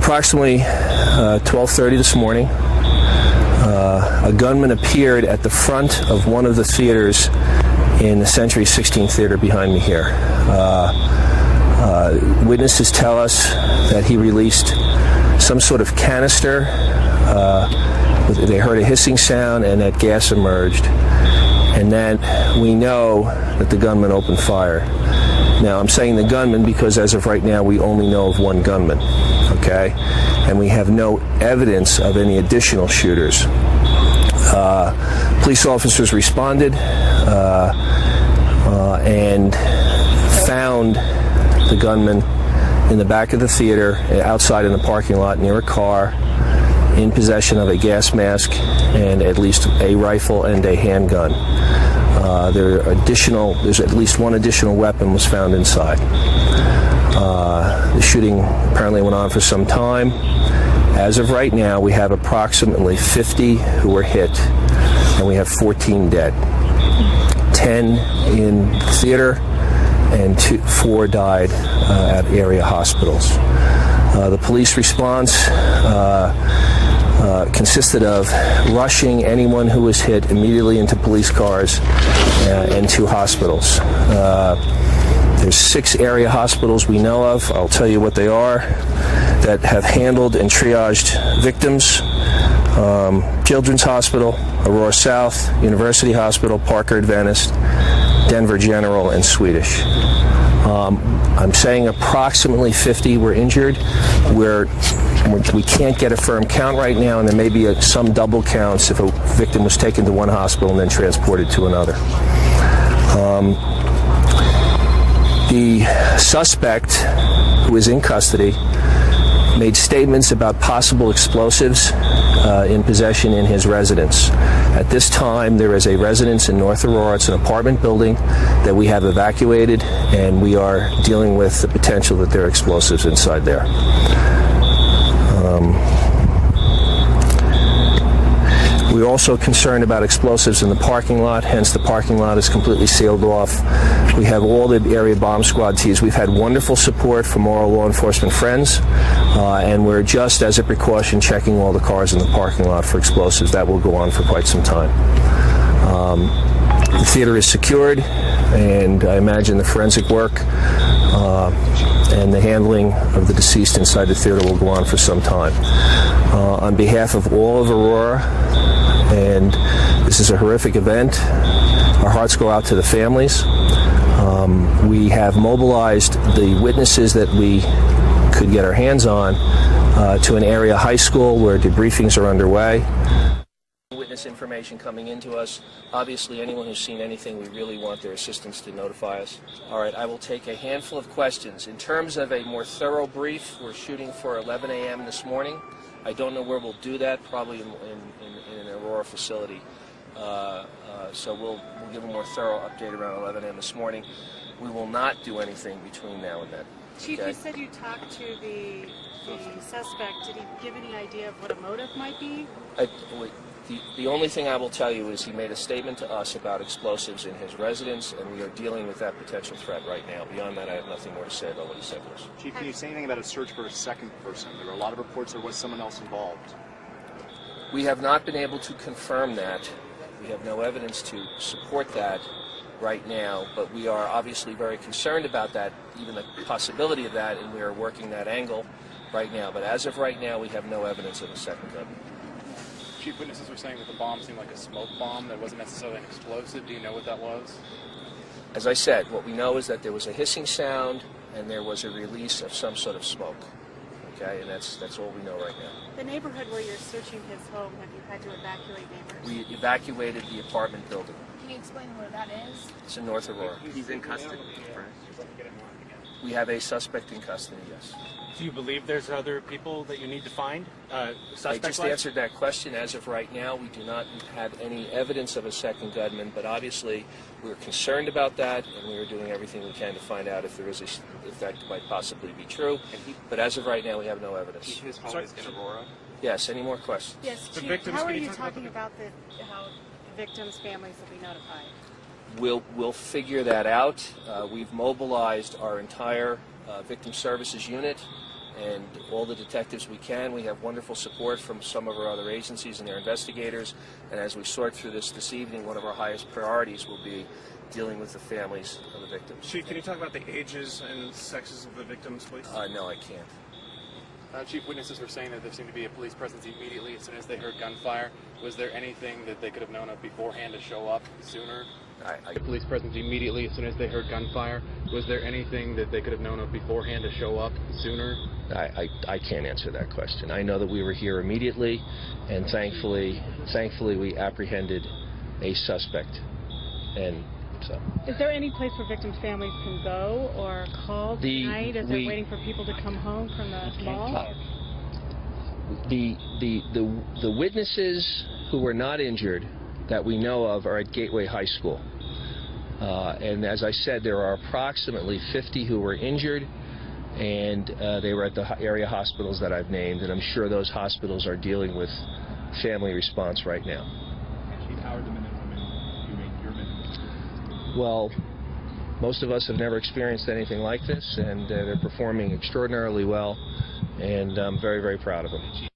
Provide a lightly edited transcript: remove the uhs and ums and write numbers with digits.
Approximately 12:30 this morning, a gunman appeared at the front of one of the theaters in the Century 16 Theater behind me here. Witnesses tell us that he released some sort of canister. They heard a hissing sound and that gas emerged. And then we know that the gunman opened fire. Now, I'm saying the gunman because as of right now, we only know of one gunman, okay? And we have no evidence of any additional shooters. Police officers responded and found the gunman in the back of the theater, outside in the parking lot near a car, in possession of a gas mask and at least a rifle and a handgun. There's at least one additional weapon was found inside. The shooting apparently went on for some time. As of right now, we have approximately 50 who were hit, and we have 14 dead. 10 in the theater, and 4 died at area hospitals. The police response consisted of rushing anyone who was hit immediately into police cars and to hospitals. There's 6 area hospitals we know of, I'll tell you what they are, that have handled and triaged victims. Children's Hospital, Aurora South, University Hospital, Parker Adventist, Denver General, and Swedish. I'm saying approximately 50 were injured. We can't get a firm count right now, and there may be some double counts if a victim was taken to one hospital and then transported to another. The suspect, who is in custody, made statements about possible explosives in possession in his residence. At this time, there is a residence in North Aurora. It's an apartment building that we have evacuated, and we are dealing with the potential that there are explosives inside there. We're also concerned about explosives in the parking lot, hence the parking lot is completely sealed off. We have all the area bomb squad teams. We've had wonderful support from all our law enforcement friends, and we're just, as a precaution, checking all the cars in the parking lot for explosives. That will go on for quite some time. The theater is secured, and I imagine the forensic work and the handling of the deceased inside the theater will go on for some time. On behalf of all of Aurora, and this is a horrific event, our hearts go out to the families. We have mobilized the witnesses that we could get our hands on to an area high school where debriefings are underway. Witness information coming into us. Obviously, anyone who's seen anything, we really want their assistance to notify us. All right, I will take a handful of questions. In terms of a more thorough brief, we're shooting for 11 a.m. this morning. I don't know where we'll do that, probably in an Aurora facility. So we'll give a more thorough update around 11 a.m. this morning. We will not do anything between now and then. Chief, you said you talked to the suspect. Did he give any idea of what a motive might be? The only thing I will tell you is he made a statement to us about explosives in his residence, and we are dealing with that potential threat right now. Beyond that, I have nothing more to say about what he said to us. Chief, can you say anything about a search for a second person? There were a lot of reports there was someone else involved. We have not been able to confirm that. We have no evidence to support that right now, but we are obviously very concerned about that, even the possibility of that, and we are working that angle right now. But as of right now, we have no evidence of a second gun. Chief, witnesses were saying that the bomb seemed like a smoke bomb that wasn't necessarily an explosive. Do you know what that was? As I said, what we know is that there was a hissing sound and there was a release of some sort of smoke. Okay, and that's all we know right now. The neighborhood where you're searching his home, have you had to evacuate neighbors? We evacuated the apartment building. Can you explain where that is? It's in North Aurora. He's in custody, right? We have a suspect in custody, yes. Do you believe there's other people that you need to find? I just answered that question. As of right now, we do not have any evidence of a second gunman, but obviously we're concerned about that, and we are doing everything we can to find out if that might possibly be true. But as of right now, we have no evidence. His home is in Aurora? Yes, any more questions? Yes, Chief, how are you talking about how the victims' families will be notified? We'll figure that out. We've mobilized our entire victim services unit, and all the detectives we can. We have wonderful support from some of our other agencies and their investigators, and as we sort through this evening, one of our highest priorities will be dealing with the families of the victims. Chief, can you talk about the ages and sexes of the victims, please? No, I can't. Chief, witnesses were saying that there seemed to be a police presence immediately as soon as they heard gunfire. Was there anything that they could have known of beforehand to show up sooner? Police presence immediately as soon as they heard gunfire. Was there anything that they could have known of beforehand to show up sooner? I can't answer that question. I know that we were here immediately, and thankfully we apprehended a suspect. And so. Is there any place where victims' families can go or call tonight as they're waiting for people to come home from the mall? The witnesses who were not injured that we know of are at Gateway High School. And as I said, there are approximately 50 who were injured, and they were at the area hospitals that I've named, and I'm sure those hospitals are dealing with family response right now. Chief, how are the men and women doing your men and women? Well, most of us have never experienced anything like this, and they're performing extraordinarily well, and I'm very, very proud of them.